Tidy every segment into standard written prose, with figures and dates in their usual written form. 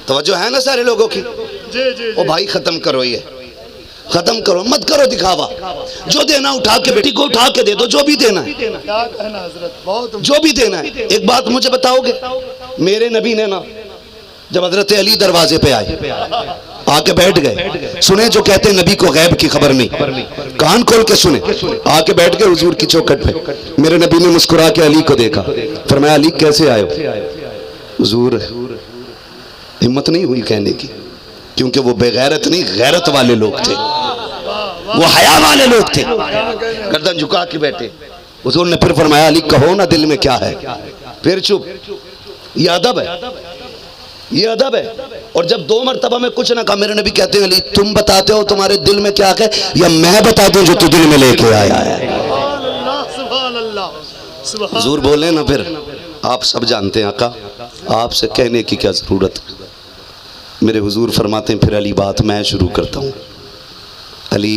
तवज्जो है ना सारे लोगों की? ओ भाई खत्म करो, ये खत्म करो, मत करो दिखावा। जो देना उठा के बेटी को उठा के दे दो, जो भी देना है, जो भी देना है। एक बात मुझे बताओगे, मेरे नबी ने ना जब हजरत अली दरवाजे पे आए, आके बैठ गए, सुने जो कहते हैं नबी को गैब की खबर नहीं, कान खोल के सुने, आके बैठ गए हुजूर की चौखट पे। मेरे नबी ने मुस्कुरा के अली को देखा, फरमाया अली कैसे आए हो? हुजूर हिम्मत नहीं हुई कहने की, क्योंकि वो बेगैरत नहीं गैरत वाले लोग थे, वो हया वाले लोग थे, गर्दन झुका के बैठे। हुजूर ने फिर फरमाया अली कहो ना दिल में क्या है, फिर चुप। ये अदब है, ये अदब है। और जब 2 मरतबा में कुछ ना कहा, मेरे नबी कहते हैं अली तुम बताते हो तुम्हारे दिल में क्या है, या मैं बता दूं जो तू दिल में लेके आया है? हुजूर बोले ना फिर आप सब जानते हैं आका, आपसे कहने की क्या जरूरत। मेरे हुजूर फरमाते हैं फिर अली बात मैं शुरू करता हूँ। अली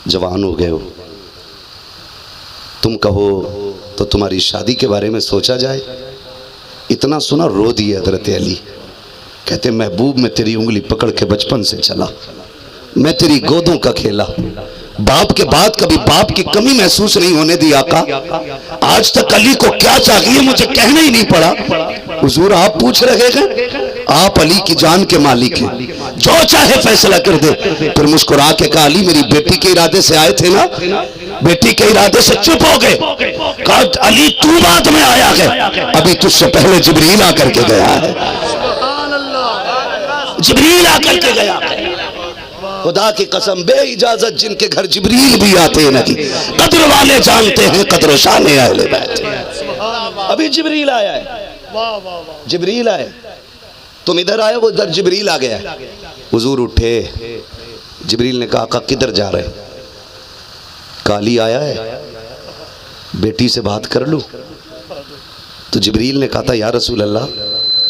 जवान हो गए हो, तुम कहो तो तुम्हारी शादी के बारे में सोचा जाए। इतना सुना रो दिए हजरत अली, कहते महबूब मैं तेरी उंगली पकड़ के बचपन से चला, मैं तेरी गोदों का खेला, बाप के बाद कभी बाप की कमी महसूस नहीं होने दी आका। आज तक अली को क्या चाहिए मुझे कहना ही नहीं पड़ा। हुजूर आप पूछ रहे हैं, आप अली की जान के मालिक हैं, जो चाहे फैसला कर दे। फिर मुस्कुरा के कहा अली मेरी बेटी के इरादे से आए थे ना, बेटी के इरादे से चुप हो गए। कहा अली तू बाद में आया है, अभी तुझसे पहले जिब्रील आकर के गया है, जिब्रील आकर के गया है। खुदा की कसम बे इजाजत जिनके घर जिब्रील भी आते नहीं, कद्र वाले जानते हैं कद्र शाने अहले बैत। अभी जिब्रील आया है, जिब्रील आए, तुम इधर आए वो इधर जिब्रील आ गया। हुजूर उठे, जिब्रील ने कहा किधर जा रहे? काली आया है, बेटी से बात कर लूं? तो जिब्रील ने कहा था या रसूल अल्लाह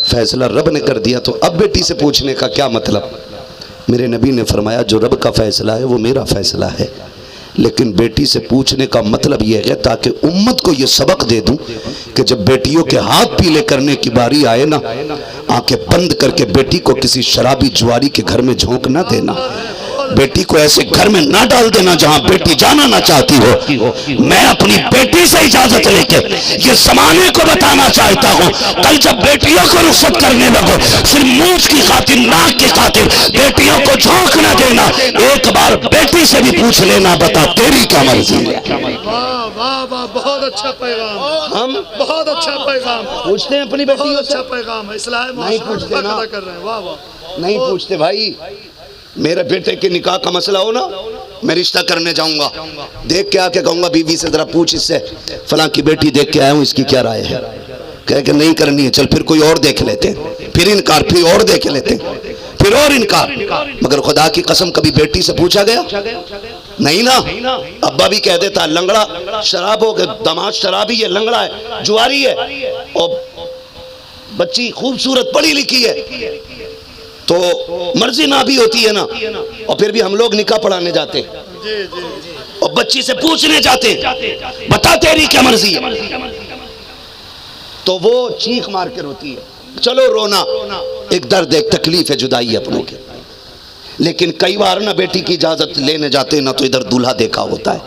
फैसला रब ने कर दिया, तो अब बेटी से पूछने का क्या मतलब? मेरे नबी ने फरमाया जो रब का फैसला है वो मेरा फैसला है, लेकिन बेटी से पूछने का मतलब यह है ताकि उम्मत को यह सबक दे दूं कि जब बेटियों के हाथ पीले करने की बारी आए ना, आंखें बंद करके बेटी को किसी शराबी जुआरी के घर में झोंक ना देना, बेटी को ऐसे घर में ना डाल देना जहां बेटी जाना ना चाहती हो। मैं अपनी बेटी से इजाजत लेके ये जमाने को बताना चाहता हूं, कल जब बेटियों को रुखसत करने लगो सिर्फ मूंछ की खातिर, नाक की खातिर बेटियों को झोंक ना देना। एक बार बेटी से भी पूछ लेना, बता तेरी क्या मर्जी है। बहुत अच्छा पैगाम, हम बहुत अच्छा पैगाम पूछते हैं अपनी बेटियों से, अच्छा पैगाम है, इसलिए नहीं पूछते ना, कर रहे हैं। वाह वाह, नहीं पूछते भाई। मेरे बेटे के निकाह का मसला हो ना, मैं रिश्ता करने जाऊंगा, देख के आके कहूंगा बीवी से जरा पूछ इससे फलां की बेटी देख के आया हूं, इसकी क्या राय है? कह के नहीं करनी है, चल फिर कोई और देख लेते हैं, फिर इनकार, फिर और देख लेते हैं, फिर और इनकार। मगर खुदा की कसम कभी बेटी से पूछा गया? नहीं ना। अब्बा भी कह देता लंगड़ा शराब हो गया, दामाद शराबी है, लंगड़ा है, जुआरी है, और बच्ची खूबसूरत पढ़ी लिखी है, तो मर्जी ना भी होती है ना, और फिर भी हम लोग निकाह पढ़ाने जाते और बच्ची से पूछने जाते बता तेरी क्या मर्जी है, तो वो चीख मार के रोती है। चलो रोना एक दर्द, एक तकलीफ है, जुदाई है अपनों की। लेकिन कई बार ना बेटी की इजाजत लेने जाते ना, तो इधर दूल्हा देखा होता है,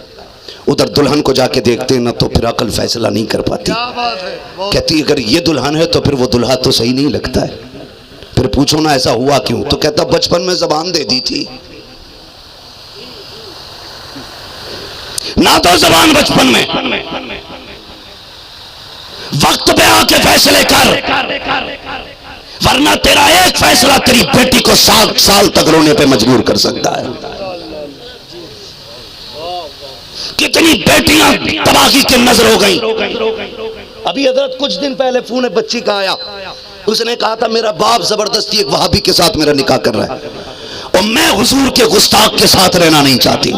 उधर दुल्हन को जाके देखते ना, तो फिर अकल फैसला नहीं कर पाती। कहती अगर ये दुल्हन है तो फिर वो दुल्हा तो सही नहीं लगता है। फिर पूछो ना ऐसा हुआ क्यों, तो कहता बचपन में जबान दे दी थी ना, तो जबान बचपन में, वक्त पे आके फैसले कर, वरना तेरा एक फैसला तेरी बेटी को 7 साल तक रोने पे मजबूर कर सकता है। कितनी बेटियां तबाही की नजर हो गई। अभी हजरत कुछ दिन पहले फोन एक बच्ची का आया, उसने कहा था मेरा बाप जबरदस्ती एक वहाबी के साथ मेरा निकाह कर रहा है और मैं हुजूर के गुस्ताख के साथ रहना नहीं चाहती।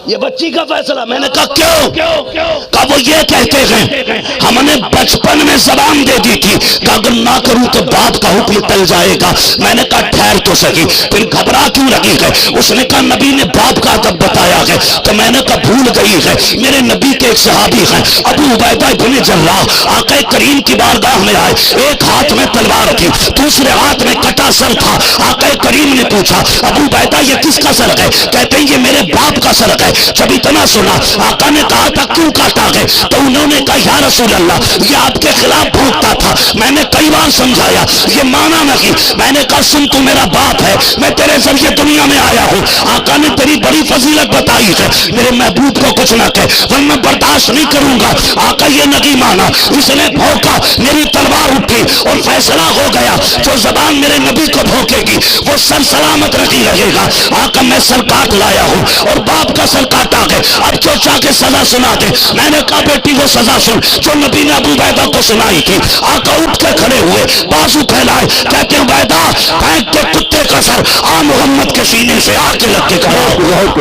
ये बच्ची का फैसला। मैंने कहा क्यों? कहा वो ये कहते हैं हमने बचपन में जबान दे दी थी कि अगर ना करूं तो बाप का हुक्म टल जाएगा। मैंने कहा ठहर तो सही, फिर घबरा क्यों रही है? उसने कहा नबी ने बाप का अदब बताया है। तो मैंने कहा भूल गई है, मेरे नबी के एक सहाबी हैं अबू उबैदा इब्न जर्राह, आका करीम की बारगाह में आए, एक हाथ में तलवार थी, दूसरे हाथ में कटा सर था। आका करीम ने पूछा अबू उबैदा ये किसका सर है? कहते हैं ये मेरे बाप का सर है। जब इतना सुना आका ने कहा था क्यों काटा है? तो उन्होंने कहा या रसूल अल्लाह ये आपके खिलाफ भूखता था। मैंने कई बार समझाया, ये माना नहीं। मैंने कहा सुन तू मेरा बाप है, मैं तेरे जरिए दुनिया में आया हूँ। आका ने तेरी बड़ी फजीलत बताई है, मेरे महबूब को कुछ ना कह वरना बर्दाश्त नहीं करूंगा। आका ये नहीं माना, इसने भौंका, मेरी तलवार उठी और फैसला हो गया जो जबान मेरे नबी को भौंकेगी वो सर सलामत नहीं रहेगा। आका मैं सर काट लाया हूँ और बाप का सर काटा है, अब जो चाह के सजा सुना दे। मैंने कहा बेटी वो सजा सुन जो नबी ने अबू उबैदा को सुनाई थी। आका उठ के खड़े हुए, बाजू फैलाए, कहते उबैदा फेंक के कुत्ते का सर आ मोहम्मद के सीने से आके लग के खड़ा।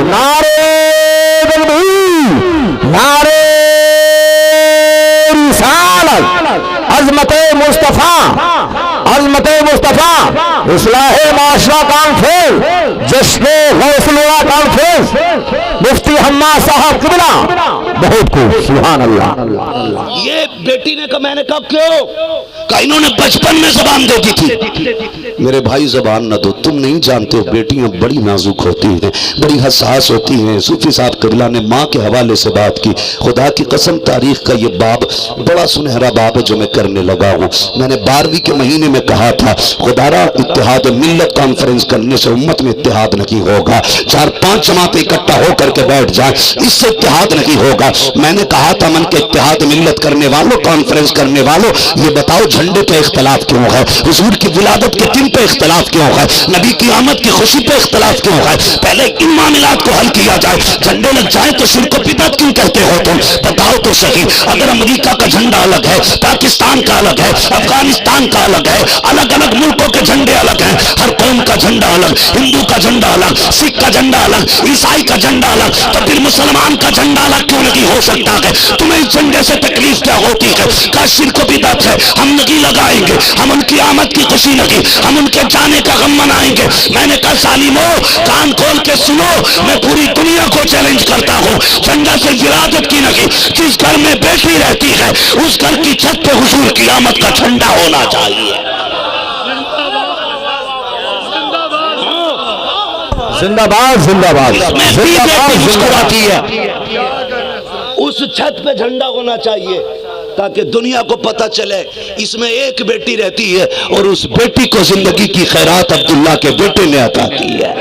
नारे तकबीर, नारे रिसालत, अज़मत मुस्तफा, अज़मत मुस्तफा, इस्लाहे माशरा कॉन्फ्रेंस, जश्न गौसुल्लाह कॉन्फ्रेंस, मुफ्ती हम्मा साहब किबला, बहुत खूब, सुभान अल्लाह। ये बेटी ने कहा, मैंने कहा क्यों? कहा इन्होंने बचपन में जबान दे दी थी। मेरे भाई जबान न दो, तुम नहीं जानते हो बेटियां बड़ी नाजुक होती हैं, बड़ी हसास होती हैं। सूफी साहब किबला ने माँ के हवाले से बात की, खुदा की कसम तारीख का ये बाब बड़ा सुनहरा बाब है जो मैं करने लगा हूँ। मैंने 12वीं के महीने में कहा था खुदारा इत्तेहाद मिल्लत कॉन्फ्रेंस करने से उम्मत में इत्तेहाद नहीं होगा, 4-5 जमातें इकट्ठा होकर के बैठ जाए, इससे इत्तेहाद नहीं होगा। मैंने कहा था मन के इत्तेहाद मिल्लत करने वालों, कॉन्फ्रेंस करने वालों, ये बताओ झंडे पे इख्तलाफ क्यों है? हुजूर की विलादत के दिन पे इख्तलाफ क्यों है? नबी की आमद की खुशी पे इख्तलाफ क्यों है? पहले इन मामलात को हल किया जाए। झंडे लग जाए तो शिर्क को बिदअत क्यों कहते हो तुम? बताओ तो सही। अगर अमेरिका का झंडा अलग है, पाकिस्तान का अलग है, अफगानिस्तान का अलग है, अलग अलग मुल्कों के झंडे अलग हैं, हर कौम का झंडा अलग, हिंदू का झंडा अलग, सिख का झंडा अलग, ईसाई का झंडा अलग, तो फिर मुसलमान का झंडा अलग क्यों नहीं हो सकता है? तुम्हें इस झंडे से तकलीफ क्या होती है? का शिर्क को बिदअत है, हम नहीं लगाएंगे, हम उनकी आमद की खुशी नहीं, हम उनके जाने का गम मनाएंगे। मैंने कहा सालिमो कान खोल के सुनो, मैं पूरी दुनिया को चैलेंज करता हूँ, झंडा सिर्फ विरादत की नहीं, जिस घर में बेटी रहती है उस घर की छत पे हुजूर की आमद का झंडा होना चाहिए। जिंदाबाद जिंदाबाद, मुस्कुराती है, उस छत पे झंडा होना चाहिए ताकि दुनिया को पता चले इसमें एक बेटी रहती है और उस बेटी को जिंदगी की खैरात अब्दुल्ला के बेटे ने अता की है।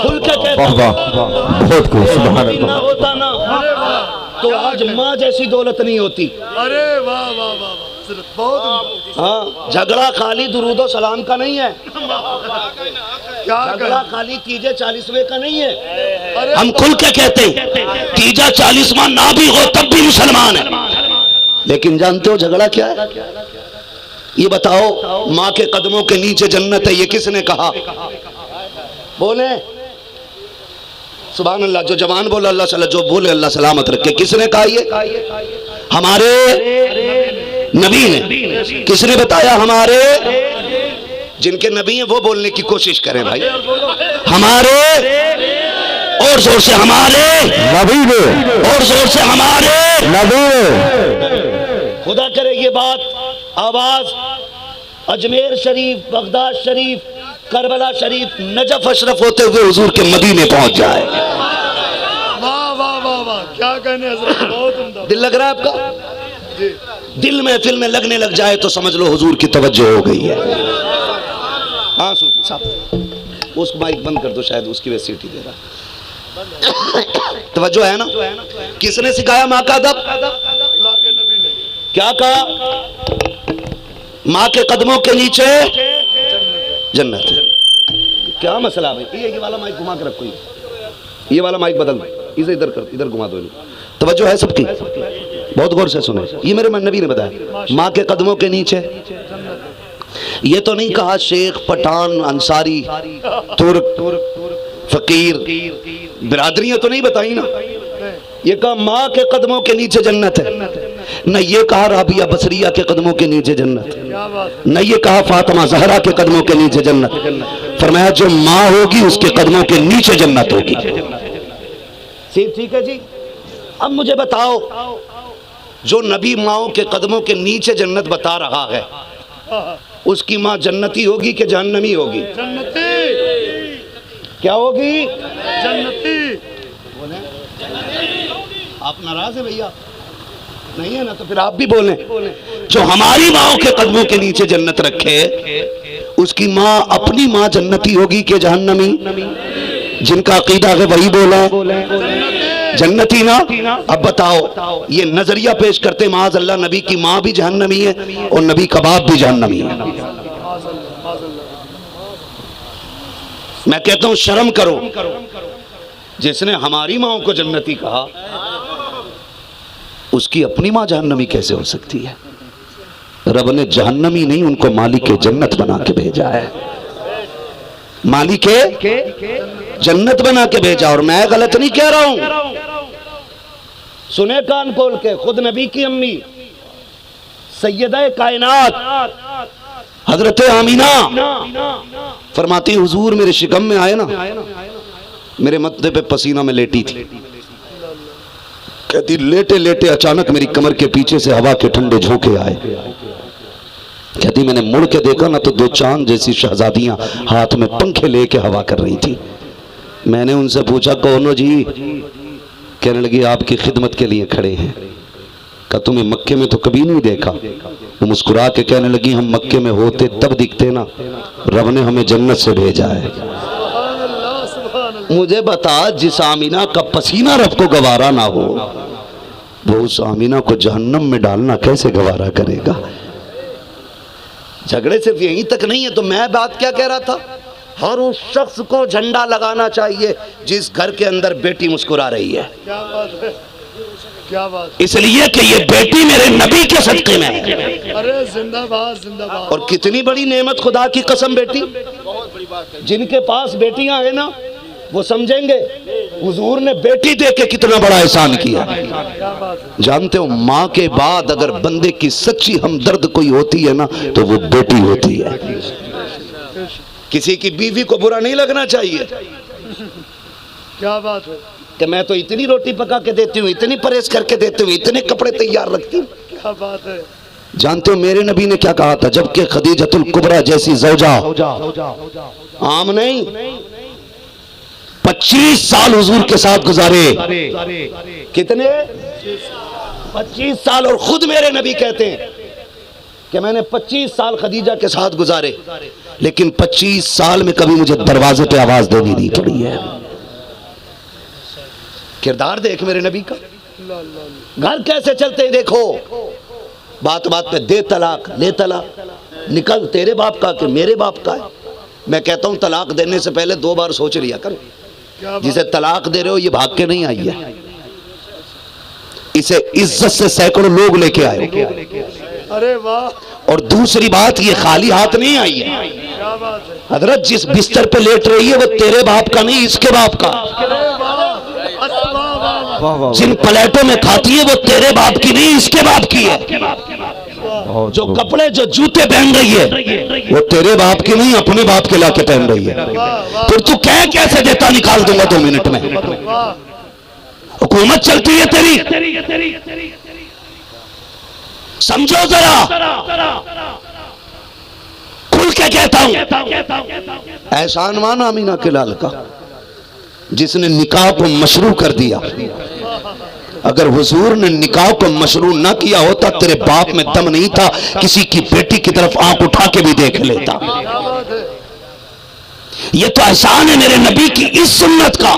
खुल के कहता बहुत खूब, सुभान अल्लाह। होता ना तो आज माँ जैसी दौलत नहीं होती। अरे वाह वाह वाह, बहुत हाँ, झगड़ा खाली दुरूदो सलाम का नहीं है, क्या झगड़ा खाली तीजे 40वें का नहीं है। अरे हम खुल के कहते हैं तीजा 40वां ना भी हो तब भी मुसलमान है। लेकिन जानते हो झगड़ा क्या है? ये बताओ, माँ के कदमों के नीचे जन्नत है, ये किसने कहा? बोले सुभान अल्लाह। जो जवान बोले अल्लाह सल्लल्लाहु, जो बोले अल्लाह सलामत रखे। किसने कहा ये? हमारे नबी ने। किसने बताया? हमारे जिनके नबी हैं वो बोलने की कोशिश करें भाई। हमारे, और जोर से हमारे नबी ने, और जोर से हमारे नबी ने। खुदा करे ये बात आवाज अजमेर शरीफ, बगदाद शरीफ, करबला शरीफ, नजफ अशरफ होते हुए हुजूर के मदीने पहुंच जाए। वाह वाह वाह वाह, क्या कहने हजरत, बहुत उम्दा। दिल लग रहा है आपका? दिल महफिल में लगने लग जाए तो समझ लो हुजूर की तवज्जो हो गई है। हाँ सूफी साहब, उसको माइक बंद कर दो, शायद उसकी वजह सीटी दे रहा। तवज्जो है ना? किसने सिखाया माँ का अदब? क्या कहा? माँ के कदमों के नीचे जन्नत। क्या मसला भाई? ये वाला माइक घुमा के रखो, ये वाला माइक बदल दो, इसे इधर कर, इधर घुमा दो। तवज्जो है सबकी? बहुत गौर से सुने, ये मेरे नबी ने बताया, माँ के कदमों के नीचे। ये तो नहीं कहा शेख, पठान, अंसारी, तुर्क, फकीर, बिरादरियां तो नहीं बताई ना। ये कहा माँ के कदमों के नीचे जन्नत है, न ये कहा राबिया बसरिया के कदमों के नीचे जन्नत, न ये कहा फातिमा जहरा के कदमों के नीचे जन्नत। फरमाया जो माँ होगी उसके कदमों के नीचे जन्नत होगी। ठीक है जी। अब मुझे बताओ, जो नबी माओ के कदमों के नीचे जन्नत बता रहा है, उसकी माँ जन्नती होगी कि जहन्नमी होगी? जन्नती। क्या होगी? जन्नती। आप नाराज है भैया? नहीं है ना, तो फिर आप भी बोलें। जो हमारी माओ के कदमों के नीचे जन्नत रखे, उसकी माँ अपनी माँ जन्नती होगी कि जहन्नमी? जिनका अकीदा है वही बोला, जन्नती ना। अब बताओ, ये नजरिया पेश करते माज़ अल्लाह नबी की माँ भी जहन्नमी है और नबी कबाब भी जहन्नमी है। मैं कहता हूं शर्म करो, जिसने हमारी माओ को जन्नती कहा उसकी अपनी माँ जहन्नमी कैसे हो सकती है? रब ने जहन्नमी नहीं, उनको मालिक जन्नत बना के भेजा है, मालिक जन्नत बना के भेजा। और मैं गलत नहीं कह रहा हूं, सुने कान खोल के, खुद नबी की अम्मी सैयदा कायनात हजरत आमीना फरमाती, हुजूर मेरे शिकम में आए ना, मेरे मत्थे पे पसीना में लेटी थी। कहती लेटे लेटे अचानक मेरी कमर के पीछे से हवा के ठंडे झोंके आए। कहती मैंने मुड़ के देखा ना तो दो चांद जैसी शहजादियां हाथ में पंखे लेके हवा कर रही थी। मैंने उनसे पूछा कौन हो जी? कहने लगी आपकी खिदमत के लिए खड़े हैं। कहा तुम्हें मक्के में तो कभी नहीं देखा। वो मुस्कुरा के कहने लगी हम मक्के में होते तब दिखते ना, रब ने हमें जन्नत से भेजा है। मुझे बता, जिस आमीना का पसीना रब को गवारा ना हो, वो उस आमीना को जहन्नम में डालना कैसे गवारा करेगा? झगड़े सिर्फ यहीं तक नहीं है। तो मैं बात क्या कह रहा था, हर उस शख्स को झंडा लगाना चाहिए जिस घर के अंदर बेटी मुस्कुरा रही है। क्या बात है, क्या बात। इसलिए कि ये बेटी मेरे नबी के सदके में है। अरे जिंदाबाद जिंदाबाद। और कितनी बड़ी नेमत, खुदा की कसम, बेटी। जिनके पास बेटियां हैं ना, वो समझेंगे हुजूर ने बेटी दे के कितना बड़ा एहसान किया। जानते हो, माँ के बाद अगर बंदे की सच्ची हमदर्द कोई होती है ना, तो वो बेटी होती है। किसी की बीवी को बुरा नहीं लगना चाहिए। क्या बात है कि मैं तो इतनी रोटी पका के देती हूँ, इतनी परहेज करके देती हूँ, इतने कपड़े तैयार रखती हूँ। क्या बात है। जानते हो मेरे नबी ने क्या कहा था? जबकि खदीजतुल कुबरा जैसी ज़ौजा आम नहीं, 25 साल हुजूर के साथ गुजारे। कितने? 25 साल। और खुद मेरे नबी कहते हैं कि मैंने 25 साल खदीजा के साथ गुजारे, लेकिन 25 साल में कभी मुझे दरवाजे पे आवाज देनी नहीं पड़ी है। किरदार देख मेरे नबी का। घर कैसे चलते हैं देखो, बात बात पे दे तलाक, ले तलाक, निकल तेरे बाप का कि मेरे बाप का है। मैं कहता हूं तलाक देने से पहले 2 बार सोच लिया करो। जिसे तलाक दे रहे हो ये भाग के नहीं आई है, इसे इज्जत से सैकड़ों लोग लेके आए। अरे वाह। और दूसरी बात, ये खाली हाथ नहीं आई है। क्या बात है। हजरत जिस बिस्तर पे लेट रही है वो तेरे बाप का नहीं, इसके बाप का। जिन प्लेटों में खाती है वो तेरे बाप की नहीं, इसके बाप की है। जो कपड़े जो जूते पहन रही है वो तेरे बाप की नहीं, अपने बाप के लाके पहन रही है। फिर तू कह कैसे देता? निकाल दूंगा 2 मिनट में। हुकूमत चलती है तेरी, समझो जरा, खुल के कहता हूं। एहसान मान आमीना के लाल का, जिसने निकाह को मशरू कर दिया। अगर हुजूर ने निकाह को मशरू ना किया होता, तेरे बाप में दम नहीं था किसी की बेटी की तरफ आंख उठा के भी देख लेता। ये तो एहसान है मेरे नबी की इस सुन्नत का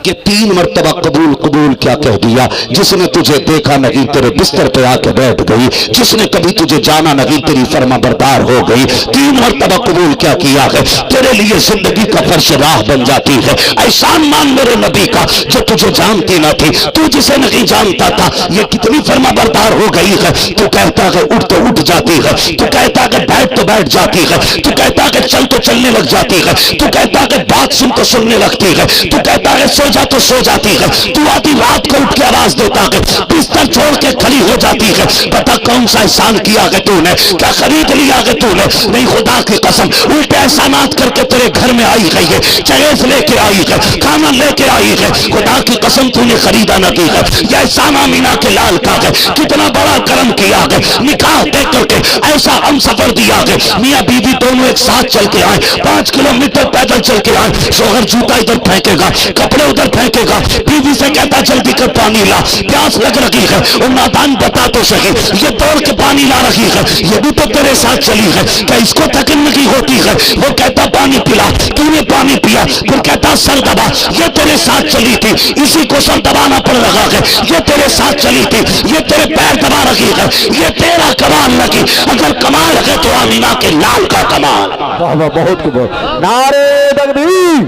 कि 3 मरतबा कबूल कबूल क्या कह दिया। जिसने तुझे देखा नहीं तेरे बिस्तर पे आके बैठ गई, जिसने कभी तुझे जाना नहीं तेरी फर्मा बरदार हो गई। 3 मरतबा कबूल क्या किया है, तेरे लिए जिंदगी का फर्श राह बन जाती है। एहसान मान मेरे नबी का जो तुझे जानती ना थी, तू जिसे नहीं जानता था, ये कितनी फर्मा बरदार हो गई है। तू कहता है उठ तो उठ जाती है, तू कहता है बैठ तो बैठ जाती है, तू कहता है चल तो चलने लग जाती है, तू कहता है बात सुन तो सुनने लगती है, तू कहता है सो जा तो सो जाती है, तू आधी रात को उठ के आवाज देता है, बिस्तर छोड़ के खड़ी हो जाती है। पता कौन सा एहसान किया है तूने, क्या खरीद लिया है तूने? नहीं, खुदा की कसम उल्टे एहसानात करके तेरे घर में आई गई है, चहेज लेके आई है, खाना लेके आई है। खुदा की कसम तूने खरीदा न की है। यह एहसान आमीना के लाल का है, कितना बड़ा कर्म किया है। निकाह देख करके ऐसा हम सफर दिया है, मियाँ बीवी दोनों एक साथ चल के आए, 5 किलोमीटर पैदल चल के आए। शोहर जूता इधर फेंकेगा, कपड़े उधर फेंकेगा, बीवी से कहता जल्दी कर पानी ला, प्यास लग रही है। और नादान बता तो सके, ये दौड़ के पानी ला रही है, ये भी तो तेरे साथ चली है, क्या इसको थकन नहीं होती है? वो कहता पानी पिला, तूने पानी पिया, फिर कहता सर दबा, ये तेरे साथ चली थी, इसी को सर दबाना पड़ रहा है, ये तेरे साथ चली थी, ये तेरे पैर दबा रही है, ये तेरा कमाल लगी। अगर कमाल है तो आमीना के लाल का कमाल। वाह वाह, बहुत खूब। नारे तकबीर,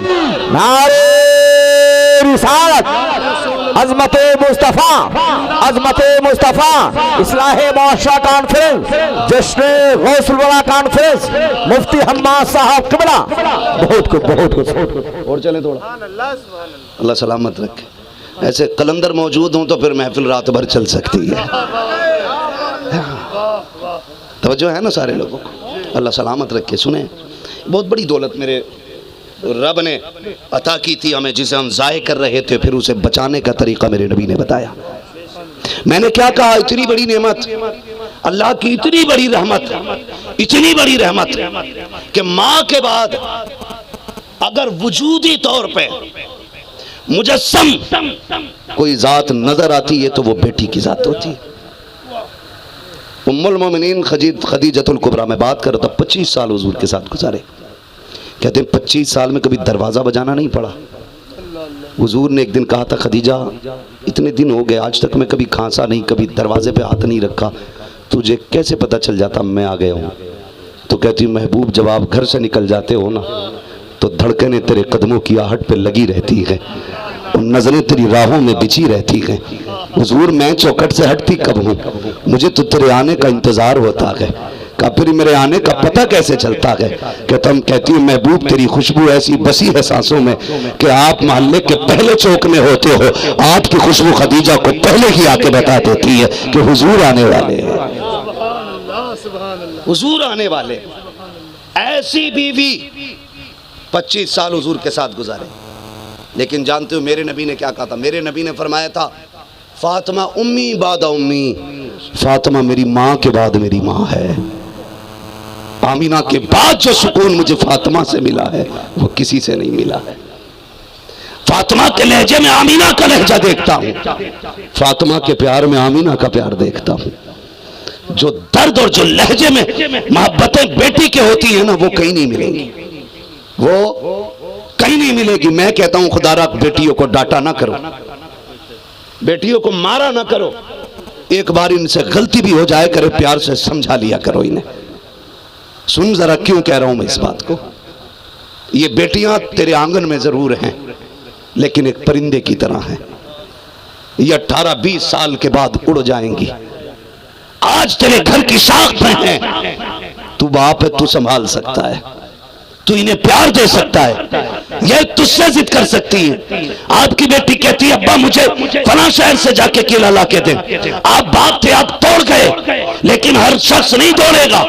नारे रिसालत, अजमते मुस्तफा, अजमते मुस्तफा, इस्लाहे माशरा कॉन्फ्रेंस, जश्न गौसुल वला कॉन्फ्रेंस, मुफ्ती हम्माद साहब किबला। बहुत खूब, बहुत खूब। और चले थोड़ा, अल्लाह सलामत रखे। ऐसे कलंदर मौजूद हों तो फिर महफिल रात भर चल सकती है। तवज्जो है ना सारे लोगों को, अल्लाह सलामत रखे। सुने, बहुत बड़ी दौलत मेरे रब ने अता की थी हमें, जिसे हम ज़ाय कर रहे थे, फिर उसे बचाने का तरीका मेरे नबी ने बताया। मैंने क्या कहा, इतनी बड़ी नेमत, अल्लाह की इतनी बड़ी रहमत, इतनी बड़ी रहमत कि माँ के बाद अगर वजूदी तौर पे मुजस्सम कोई जात नजर आती है तो वो बेटी की जात होती है। उम्मुल मोमिनीन खदीजतुल कुबरा में बात करो तो 25 साल हुजूर के साथ गुजारे। कहते हैं 25 साल में कभी दरवाज़ा बजाना नहीं पड़ा। हुजूर ने एक दिन कहा था, खदीजा इतने दिन हो गए आज तक मैं कभी खांसा नहीं, कभी दरवाजे पे हाथ नहीं रखा, तुझे कैसे पता चल जाता मैं आ गया हूँ? तो कहती हूँ महबूब, जब आप घर से निकल जाते हो ना तो धड़कनें तेरे कदमों की आहट पे लगी रहती है और नजरें तेरी राहों में बिछी रहती हैं। हुजूर मैं चौखट से हटती कब हूँ, मुझे तो तेरे आने का इंतजार होता है। का फिर मेरे आने का पता कैसे चलता है? कहती हूँ महबूब तेरी खुशबू ऐसी बसी है सांसों में कि आप मोहल्ले के पहले चौक में होते हो, आपकी खुशबू खदीजा को पहले ही आके बता देती है कि हुजूर आने वाले हैं, हुजूर आने वाले। ऐसी बीवी 25 साल हुजूर के साथ गुजारे। लेकिन जानते हो मेरे नबी ने क्या कहा था? मेरे नबी ने फरमाया था, फातिमा उम्मी बादा उम्मी, फातिमा मेरी माँ के बाद मेरी माँ है। आमीना के बाद जो सुकून मुझे फातिमा से मिला है वो किसी से नहीं मिला है। फातिमा के लहजे में आमीना का लहजा देखता हूँ, फातिमा के प्यार में आमीना का प्यार देखता हूँ। जो दर्द और जो लहजे में मोहब्बतें बेटी के होती है ना, वो कहीं नहीं मिलेंगी, वो कहीं नहीं मिलेगी। मैं कहता हूं खुदारा बेटियों को डांटा ना करो, बेटियों को मारा ना करो, एक बार इनसे गलती भी हो जाए करे प्यार से समझा लिया करो इन्हें। सुन जरा क्यों कह रहा हूं मैं इस बात को। ये बेटियां तेरे आंगन में जरूर हैं लेकिन एक परिंदे की तरह हैं। ये 18-20 साल के बाद उड़ जाएंगी। आज तेरे घर की शाख पे हैं, तू बाप है, तू संभाल सकता है, तू इन्हें प्यार दे सकता है, यह तुझसे जिद कर सकती है। आपकी बेटी कहती है अब्बा मुझे फला शहर से जाके केला ला के दे। आप बाप थे, आप तोड़ गए, लेकिन हर शख्स नहीं तोड़ेगा।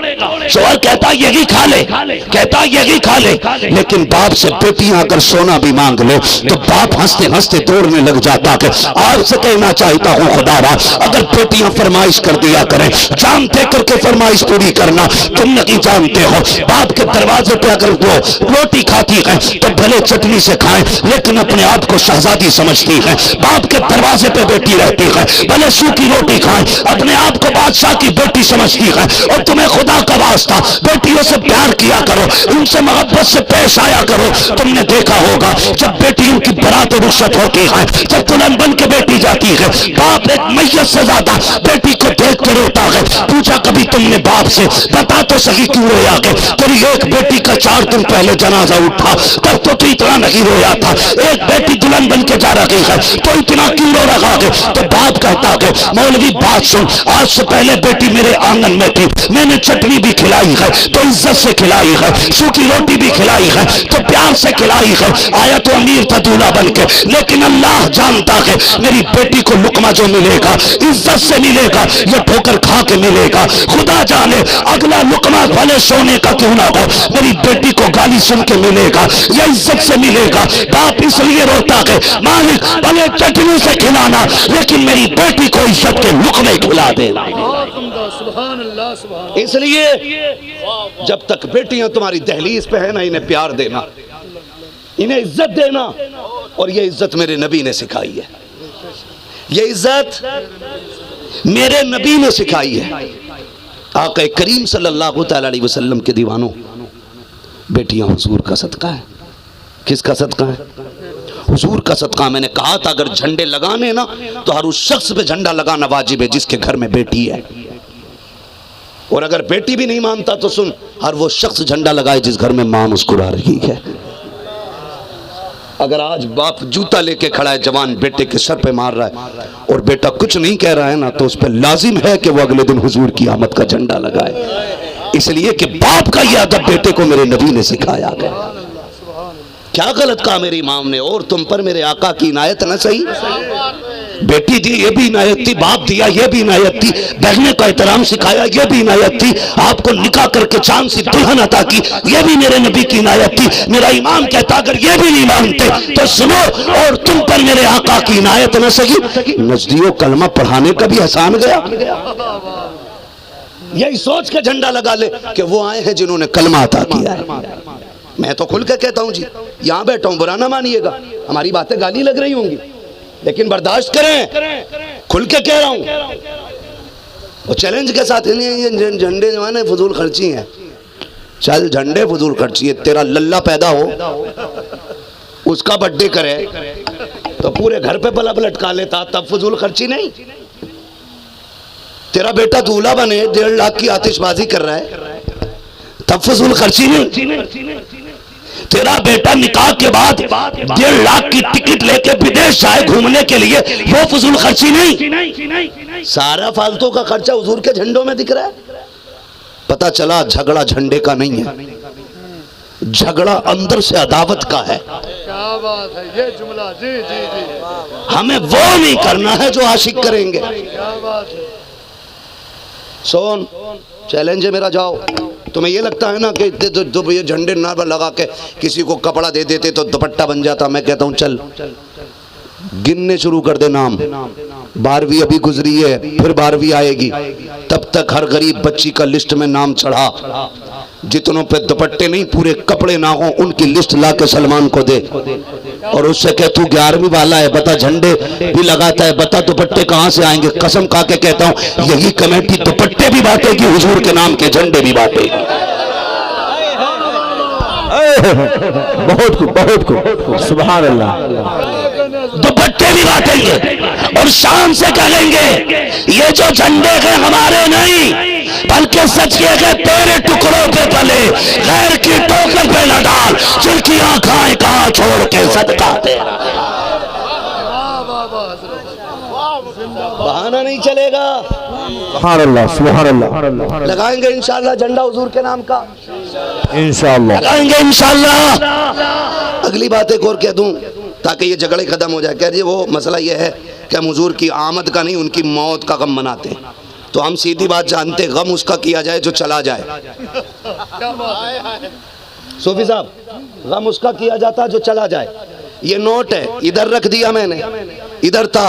शोहर कहता यही खा ले, कहता यही खा ले, लेकिन बाप से बेटियां अगर सोना भी मांग ले तो बाप हंसते हंसते तोड़ने लग जाता है। आपसे कहना चाहता हूँ खुदारा, अगर बेटियां फरमाइश कर दिया करें, जानते करके फरमाइश पूरी करना। तुम नहीं जानते हो, बाप के दरवाजे पे अगर वो रोटी खाती है तो भले चटनी से खाएं, लेकिन अपने आप को शहजादी समझती है। बाप के दरवाजे पे बेटी रहती है, भले सूखी रोटी खाएं, अपने आप को बादशाह की बेटी समझती है। और तुम्हें खुदा का वास्ता बेटियों से प्यार किया करो, उनसे मोहब्बत से पेश आया करो। तुमने देखा होगा जब बेटियों की बरात रुखसत होती है, जब दुल्हन बन के बेटी जाती है, बाप एक मैयत से ज्यादा बेटी को देख के रोता है, पूछा कभी तुमने बाप से, बता तो सही क्यों रोया के तेरी एक बेटी का 4 दिन पहले जनाजा उठा, तब तो तू इतना नहीं रोया था। एक बेटी दुल्हन बन के जा रही है तो इतना क्यों रो रहा है? तो बाप कहता है मौलवी बात सुन, आज से पहले बेटी मेरे आंगन में थी, मैंने चटनी भी खिलाई है तो इज्जत से खिलाई है, सूखी रोटी भी खिलाई है तो प्यार से खिलाई है। आया तो अमीर था दूल्हा बन के, लेकिन अल्लाह जानता है मेरी बेटी को लुकमा जो मिलेगा इज्जत से मिलेगा, ये ठोकर खा के मिलेगा। खुदा जाने अगला लुकमा भले सोने का क्यों ना हो, मेरी बेटी को गाली सुन के मिलेगा, ये इज्जत से मिलेगा। बाप इसलिए रोता है मालिक भले चटनी से खिलाना लेकिन मेरी बेटी को इज्जत के लुकमे खिला देना। सुभान अल्लाह, सुभान। इसलिए जब तक बेटियां तुम्हारी दहलीज पे है ना, इन्हें प्यार देना, इन्हें इज्जत देना, और ये इज्जत मेरे नबी ने सिखाई है, ये इज्जत मेरे नबी ने सिखाई है। आका करीम सल्लल्लाहु तआला अलैहि वसल्लम के दीवानों, बेटियां हुजूर का सदका है। किसका सदका है? हुजूर का सदका। मैंने कहा था अगर झंडे लगाने ना तो हर उस शख्स पे झंडा लगाना वाजिब है जिसके घर में बेटी है, और अगर बेटी भी नहीं मानता तो सुन, हर वो शख्स झंडा लगाए जिस घर में मां मुस्कुरा रही है। अगर आज बाप जूता लेके खड़ा है, जवान बेटे के सर पे मार रहा है और बेटा कुछ नहीं कह रहा है ना, तो उस पर लाजिम है कि वो अगले दिन हुजूर की आमद का झंडा लगाए, इसलिए कि बाप का यह अदब बेटे को मेरे नबी ने सिखाया गया। क्या गलत कहा मेरे इमाम ने? और तुम पर मेरे आका की इनायत न सही, बेटी दी ये भी इनायत थी, बाप दिया ये भी इनायत थी, बहने का एहतराम सिखाया ये भी इनायत थी, आपको निकाह करके चांद सी दुल्हन अता की ये भी मेरे नबी की इनायत थी। मेरा इमाम कहता अगर ये भी नहीं मानते तो सुनो, और तुम पर मेरे आका की इनायत न सही, नजदियों कलमा पढ़ाने का भी एहसान गया। यही सोच के झंडा लगा ले कि वो आए हैं जिन्होंने कलमा अता किया है। मैं तो खुल के कहता हूं जी, यहां बैठा हूं, बुरा ना मानिएगा, हमारी बातें गाली लग रही होंगी लेकिन बर्दाश्त करें, खुल के कह रहा हूं। वो चैलेंज के साथ ये झंडे जो है ना फजूल खर्ची है, चल झंडे फजूल खर्ची है, तेरा लल्ला पैदा हो उसका बर्थडे करे तो पूरे घर पे बल्ब लटका लेता, तब फजूल खर्ची नहीं। तेरा बेटा दूल्हा बने 1.5 लाख की आतिशबाजी कर रहा है, तब फजूल खर्ची नहीं। तेरा बेटा निकाह के बाद 1.5 लाख की टिकट लेके विदेश जाए घूमने के लिए, वो फजूल खर्ची नहीं। सारा फालतू का खर्चा हुजूर के झंडों में दिख रहा है। पता चला झगड़ा झंडे का नहीं है, झगड़ा अंदर से अदावत का है। क्या बात है ये जुमला, जी जी जी। हमें वो नहीं करना है जो आशिक करेंगे। क्या बात है। सोन चैलेंज है मेरा, जाओ। तुम्हें ये लगता है ना कि जो ये झंडे ना लगा के किसी को कपड़ा दे देते तो दुपट्टा बन जाता। मैं कहता हूँ चल गिनने शुरू कर दे नाम। 12वीं अभी गुजरी है, फिर 12वीं आएगी, तब तक हर गरीब बच्ची का लिस्ट में नाम चढ़ा। जितनों पे दुपट्टे नहीं पूरे कपड़े ना हो उनकी लिस्ट ला के सलमान को दे, और उससे कह तू 11वीं वाला है, बता झंडे भी लगाता है, बता दुपट्टे कहाँ से आएंगे। कसम खा के कहता हूँ यही कमेटी दुपट्टे भी बांटेगी, हुजूर के नाम के झंडे भी बांटेगी। बहुत खूब सुभान अल्लाह। दुपट्टे भी बांटेंगे और शान से कहेंगे ये जो झंडे हैं हमारे नहीं, बल्कि सच ये है तेरे टुकड़ों पे पले, गैर की टोकर पे न डाल, जिनकी आंखें कहाँ छोड़ के सदका तेरा। बहाना नहीं चलेगा। सुभान अल्लाह, सुभान अल्लाह। लगाएंगे इंशाअल्लाह झंडा हुजूर के नाम का, इंशाअल्लाह लगाएंगे इंशाअल्लाह। अगली बात एक और कह दूं ताकि ये झगड़े खत्म हो जाए। कह रही वो मसला ये है कि हम हुजूर की आमद का नहीं उनकी मौत का गम मनाते हैं, तो हम सीधी बात जानते, गम उसका किया जाए जो चला जाए। सूफी साहब, गम उसका किया जाता जो चला जाए। ये नोट है, इधर रख दिया मैंने, इधर था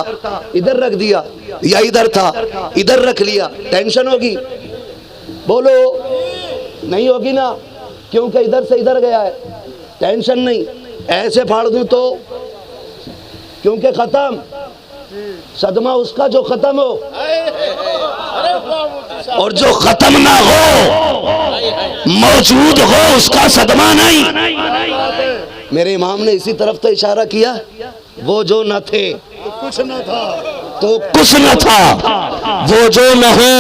इधर रख दिया, या इधर था इधर रख लिया, टेंशन होगी? बोलो नहीं होगी ना, क्योंकि इधर से इधर गया है, टेंशन नहीं। ऐसे फाड़ दूं तो, क्योंकि खत्म, सदमा उसका जो खत्म हो, और जो खत्म ना हो मौजूद हो उसका सदमा नहीं। मेरे इमाम ने इसी तरफ तो इशारा किया, वो जो न थे तो कुछ न था, तो कुछ न था, वो जो न हो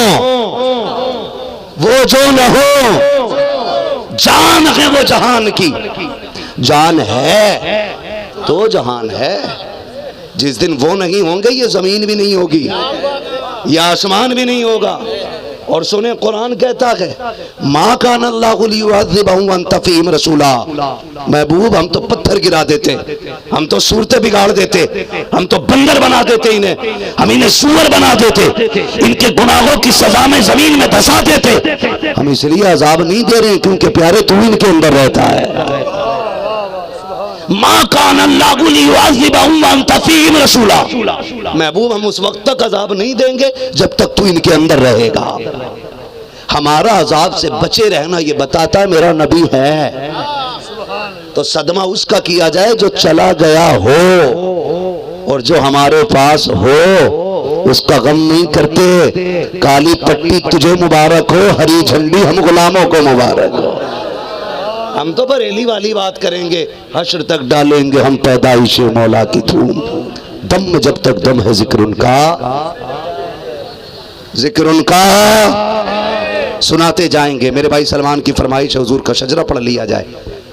जो न हो, जान है वो जहान की। जान है तो जहान है। जिस दिन वो नहीं होंगे ये जमीन भी नहीं होगी, ये आसमान भी नहीं होगा। और सुने कुरान कहता है माँ का नल्लाहु लियुअज़्ज़िबहुम व अंत फ़ीहिम रसूला। महबूब हम तो पत्थर गिरा देते, हम तो सूरतें बिगाड़ देते, हम तो बंदर बना देते इन्हें, हम इन्हें सूअर बना देते, इनके गुनाहों की सजा में जमीन में धंसा देते। हम इसलिए अजाब नहीं दे रहे क्योंकि प्यारे तू इनके अंदर रहता है। माँ का नल्लाहु लियुअज़्ज़िबहुम व अंत फ़ीहिम रसूला। महबूब हम उस वक्त तक अजाब नहीं देंगे जब तक तू इनके अंदर रहेगा। हमारा अजाब से बचे रहना ये बताता है मेरा नबी है। तो सदमा उसका किया जाए जो चला गया हो, और जो हमारे पास हो उसका गम नहीं करते। काली पट्टी तुझे मुबारक हो, हरी झंडी हम गुलामों को मुबारक हो। हम तो बरेली वाली बात करेंगे, हश्र तक डालेंगे हम पैदाइश मौला की धूम। दम में जब तक दम है जिक्र उनका, जिक्र उनका सुनाते जाएंगे। मेरे भाई सलमान की फरमाइश है हुजूर का शजरा पढ़ लिया जाए।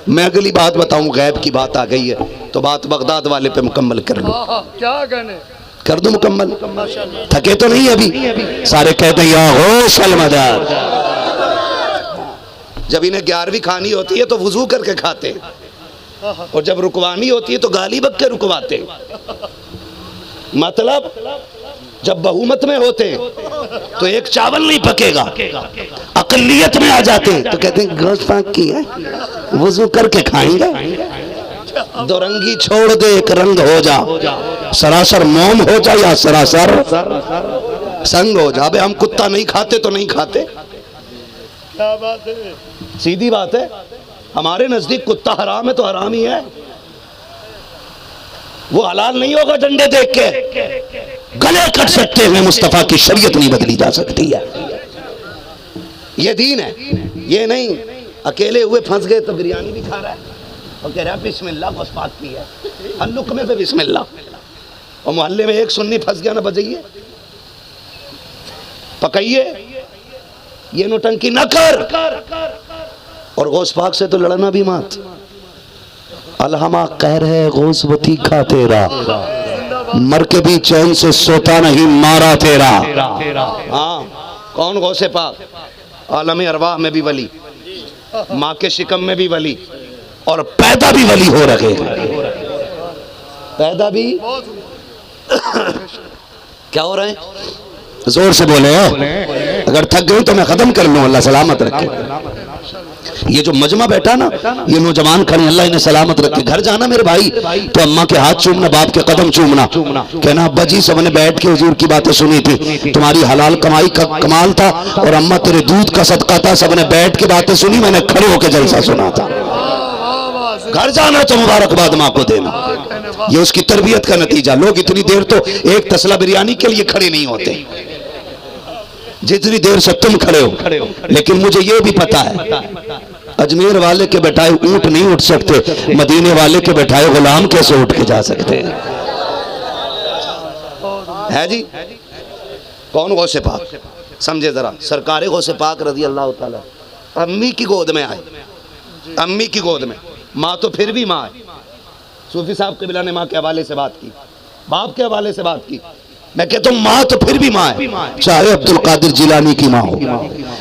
मैं अगली बात बताऊं, गैब की बात आ गई है तो बात बगदाद वाले पे मुकम्मल कर लो। क्या कहने, कर दो मुकम्मल, थके तो नहीं अभी? सारे कहते हैं या होश अल मदद। जब इन्हें 11वीं खानी होती है तो वुजू करके खाते, और जब रुकवानी होती है तो गाली बक के रुकवाते। मतलब जब बहुमत में होते तो एक चावल नहीं पकेगा, अकलियत में आ जाते तो कहते हैं गोश्त पाक की है, वुजू करके खाएंगे। दो रंगी छोड़ दे एक रंग हो जा, सरासर मोम हो जा या सरासर संग हो जा। अबे हम कुत्ता नहीं खाते तो नहीं खाते, क्या बात है, सीधी बात है। हमारे नजदीक कुत्ता हराम है तो हराम ही है, वो हलाल नहीं होगा डंडे देख के। गले कट सकते हैं, मुस्तफा की शरीयत नहीं बदली जा सकती है। ये दीन है, ये नहीं अकेले हुए फंस गए तो बिरयानी भी खा रहा है और कह रहा है बिस्मिल्लाह गोश्त पाक की है, हल्लुक में पे बिस्मिल्लाह। और मोहल्ले में एक सुन्नी फंस गया ना, बजाइए पकाइए, ये नोटंकी न कर। और गौस पाक से तो लड़ना भी मत। अलहमा कहर है गौसवती का तेरा, मर के भी चैन से सोता नहीं मारा तेरा। हाँ, कौन गौसे पाक? आलम अरवाह में भी वली, माँ के शिकम में भी वली, और पैदा भी वली हो रहे हैं। पैदा भी क्या हो रहे हैं? जोर से बोले, अगर थक गई तो मैं खत्म कर लूं। अल्लाह सलामत रखे। ये जो मजमा बैठा ना, ये नौजवान खड़े, अल्लाह इन्हें सलामत रखे। घर जाना मेरे भाई तो अम्मा के हाथ चूमना, बाप के कदम चूमना, कहना अब्बा जी सबने बैठ के हुजूर की बातें सुनी थी, तुम्हारी हलाल कमाई का कमाल था, और अम्मा तेरे दूध का सदका था, सबने बैठ के बातें सुनी, मैंने खड़े होकर जलसा सुना था। घर जाना तो मुबारकबाद माँ को देना, ये उसकी तरबियत का नतीजा। लोग इतनी देर तो एक तसला बिरयानी के लिए खड़े नहीं होते जितनी देर से तुम खड़े हो। लेकिन मुझे ये भी पता है अजमेर वाले के बैठाए ऊंट नहीं उठ सकते, मदीने वाले के बैठाए गुलाम कैसे उठ के जा सकते हैं? है जी? कौन गौसे पाक? समझे जरा, सरकार गौसे पाक रज़ी अल्लाह ताला अम्मी की गोद में आए, अम्मी की गोद में। माँ तो फिर भी माँ है। सूफी साहब कबीला ने माँ के हवाले से बात की, बाप के हवाले से बात की। मैं कहता हूँ माँ तो फिर भी माँ है, चाहे अब्दुल कादिर जिलानी की माँ हो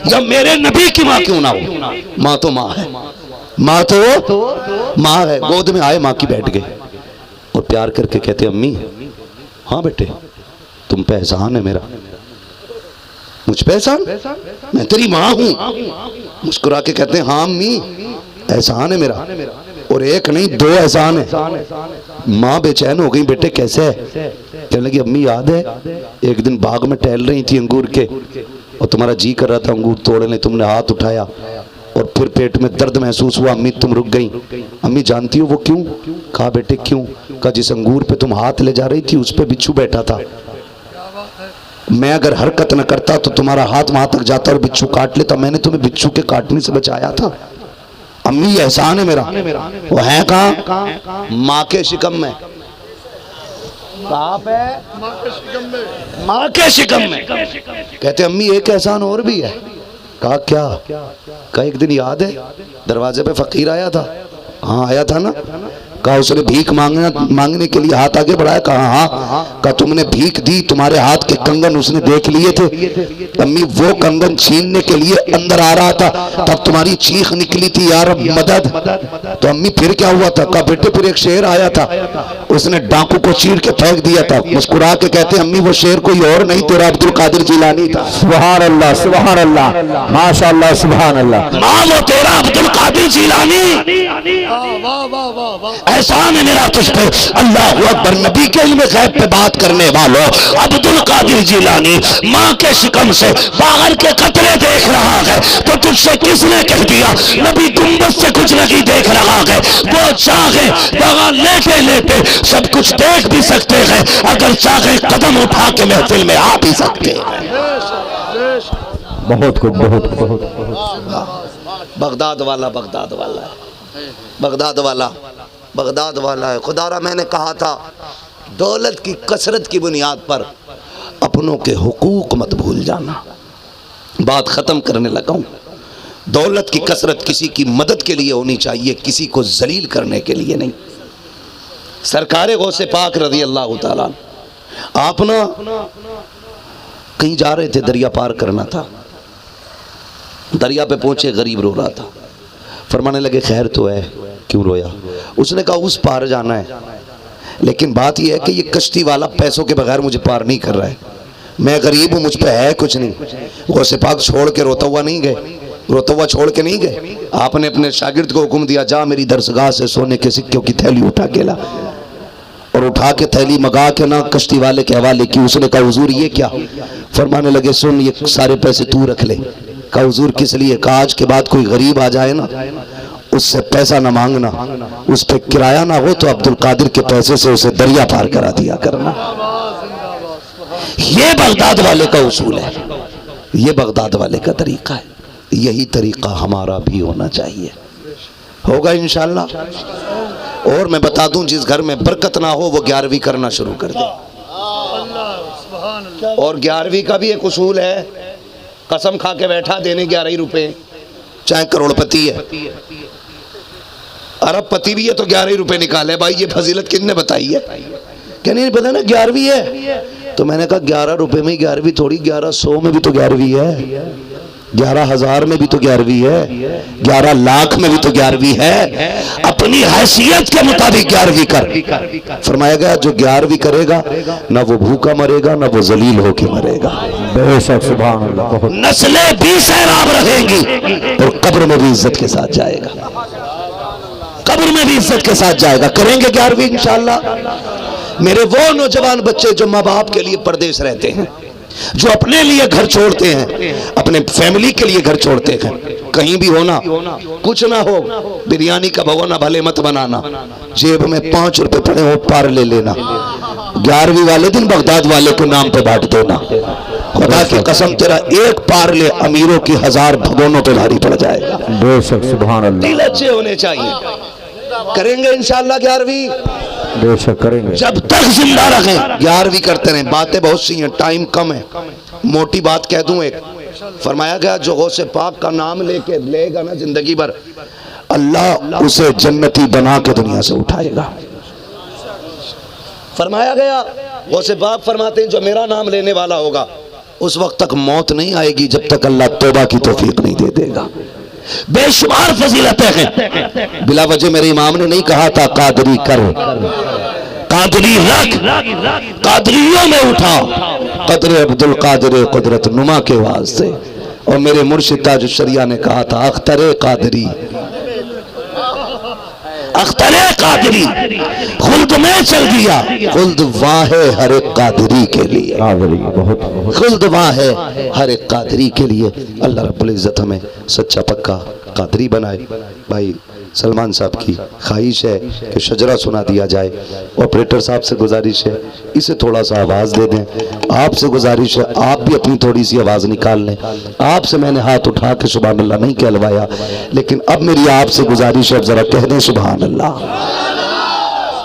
या मेरे नबी की माँ क्यों ना हो, माँ तो माँ है। माँ तो माँ है। गोद में आए, माँ की बैठ गए और प्यार करके कहते अम्मी, हाँ बेटे तुम पे एहसान है मेरा। मुझ पे एहसान? मैं तेरी माँ हूँ। मुस्कुरा के कहते हैं हाँ अम्मी एहसान है मेरा, और एक नहीं दो एहसान है। माँ बेचैन हो गई, बेटे कैसे है? कहने लगी अम्मी याद है एक दिन बाग में टहल रही थी अंगूर के, और तुम्हारा जी कर रहा था अंगूर तोड़ने, तुमने हाथ उठाया और फिर पेट में दर्द महसूस हुआ, अम्मी तुम रुक गई। अम्मी जानती हो वो क्यों? कहा बेटे क्यों? कहा जिस अंगूर पे तुम हाथ ले जा रही थी उस पे बिच्छू बैठा था, मैं अगर हरकत न करता तो तुम्हारा हाथ वहां तक जाता और बिच्छू काट लेता, मैंने तुम्हें बिच्छू के काटने से बचाया था। अम्मी एहसान है मेरा। वो है कहाँ? माँ के शिकम में। कहाँ पे? माँ के शिकम में। माँ के शिकम में। कहते अम्मी एक एहसान और भी है। कहा क्या? कहा एक दिन याद है दरवाजे पे फकीर आया था? हाँ आया था ना। कहा उसने भीख मांगने के लिए हाथ आगे बढ़ाया? कहा हाँ। कहा तुमने भीख दी, तुम्हारे हाथ के कंगन उसने देख लिए थे। अम्मी वो कंगन छीनने के लिए अंदर आ रहा था, तब तुम्हारी चीख निकली थी यार मदद। तो अम्मी फिर क्या हुआ था? कहा बेटे फिर एक शेर आया था, उसने डाकू को चीर के फेंक दिया था। मुस्कुरा के कहते अम्मी वो शेर कोई और नहीं तेरा अब्दुल कादिर जिलानी था। सुभान अल्लाह, सुभान अल्लाह, माशाअल्लाह, सुभान अल्लाह। माँ वो तेरा अब्दुल कादिर जिलानी। वाह वाह वाह वाह। एहसान है मेरा तुझ पे। अल्लाह अकबर। नबी के इल्म गैब पे बात करने वालों, अब्दुल कादिर जिलानी माँ के शिकम से बाहर के कतरे देख रहा है, तो तुझसे किसने कह दिया नबी गुंबद से कुछ नहीं देख रहा है? वो चाहे वहां लेटे लेटे सब कुछ देख भी सकते हैं, अगर चाहे कदम उठा के महफिल में आ भी सकते हैं। बहुत खूब, बहुत खूब। बगदाद वाला, बगदाद वाला है, बगदाद वाला, बगदाद वाला है। खुदारा मैंने कहा था दौलत की कसरत की बुनियाद पर अपनों के हुकूक मत भूल जाना। बात ख़त्म करने लगा हूँ। दौलत की कसरत किसी की मदद के लिए होनी चाहिए, किसी को जलील करने के लिए नहीं। सरकार गौसे पाक रज़ी अल्लाह ताला, आप ना कहीं जा रहे थे, दरिया पार करना था। दरिया पे पहुंचे, गरीब रो रहा था। फरमाने लगे खैर तो है, क्यों रोया? उसने कहा उस पार जाना है, लेकिन बात यह है कि ये कश्ती वाला पैसों के बगैर मुझे पार नहीं कर रहा है। मैं गरीब हूँ, मुझ पे है कुछ नहीं। गौसे पाक छोड़ के रोता हुआ नहीं गए, रोता हुआ छोड़ के नहीं गए। आपने अपने शागिर्द को हुक्म दिया, जा मेरी दरसगाह से सोने के सिक्कों की थैली उठा के ला। और उठा के थैली मंगा के ना कश्ती वाले के हवाले की। उसने कहा हुजूर ये क्या? फरमाने लगे सुन, ये सारे पैसे तू रख ले। कहा हुजूर किस लिए? कहा आज के बाद कोई गरीब आ जाए ना, उससे पैसा ना मांगना, उस पर किराया ना हो तो अब्दुल कादिर के पैसे से उसे दरिया पार करा दिया करना। ये बगदाद वाले का उसूल है, ये बगदाद वाले का तरीका है। यही तरीका हमारा भी होना चाहिए। होगा इंशाअल्लाह। और मैं बता दूं, जिस घर में बरकत ना हो वो 11वीं करना शुरू कर दे। और 11वीं का भी एक उसूल है, कसम खा के बैठा देने 11 रुपए, चाहे करोड़पति है, अरबपति भी है तो 11 रुपए निकाले। भाई ये फजीलत किसने बताई है? क्या नहीं पता ना 11वीं है? तो मैंने कहा 11 रुपए में 11वीं थोड़ी, 1100 में भी तो 11वीं है, 11,000 में भी तो 11वीं है, 11 लाख में भी तो 11वीं है। अपनी हैसियत के मुताबिक 11वीं कर। फरमाया गया जो 11वीं करेगा ना वो भूखा मरेगा, ना वो जलील होके मरेगा। बेशक, सुभान अल्लाह। नस्लें भी सैराब रहेंगी और कब्र में भी इज्जत के साथ जाएगा, कब्र में भी इज्जत के साथ जाएगा। करेंगे 11वीं इंशाअल्लाह। मेरे वो नौजवान बच्चे जो माँ बाप के लिए परदेश रहते हैं, जो अपने लिए घर छोड़ते हैं, अपने फैमिली के लिए घर छोड़ते हैं, कहीं भी होना, कुछ ना हो, बिरयानी का भगोना भले मत बनाना, जेब में 5 रुपए पड़े हो पार ले लेना। 11वीं वाले दिन बगदाद वाले को नाम पे बांट देना। खुदा की कसम तेरा एक पार ले अमीरों की 1000 भगोनों पे भारी पड़ जाएगा। बेशक, सुभान अल्लाह। दिल अच्छे होने चाहिए। करेंगे इंशाअल्लाह 11वीं, बेशक करेंगे। जब तक जिंदा रखें 11वीं करते रहें। बातें बहुत सी हैं, टाइम कम है, मोटी बात कह दूं एक। फरमाया गया जो गौसे पाक का नाम लेके लेगा ना जिंदगी भर, अल्लाह उसे जन्नती बना के दुनिया से उठाएगा। फरमाया गया गौसे पाक फरमाते हैं जो मेरा नाम लेने वाला होगा उस वक्त तक मौत नहीं आएगी जब तक अल्लाह तौबा की तौफीक नहीं दे देगा। बेशुमार फजीलतें हैं। बिला वजह मेरे इमाम ने नहीं कहा था कादरी कर, कादरी रख, कादरियों में उठा, कदर अब्दुल कादिर कुदरत नुमा के वास्ते। और मेरे मुर्शिद ताज शरिया ने कहा था अख्तरे कादरी, अख्तरे कादरी खुल्द में चल दिया, खुल्द वाहे हर एक कादरी के लिए, खुल्द वाहे हर एक कादरी के लिए। अल्लाह रब्बुल इज्जत हमें सच्चा पक्का कादरी बनाए। भाई सलमान साहब की ख्वाहिश है कि शजरा सुना दिया जाए। ऑपरेटर साहब से गुजारिश है इसे थोड़ा सा आवाज़ दे दें। आपसे गुजारिश है आप भी अपनी थोड़ी सी आवाज़ निकाल लें। आपसे मैंने हाथ उठा के सुभान अल्लाह नहीं कहलवाया, लेकिन अब मेरी आपसे गुजारिश है जरा कह दें सुभान अल्लाह।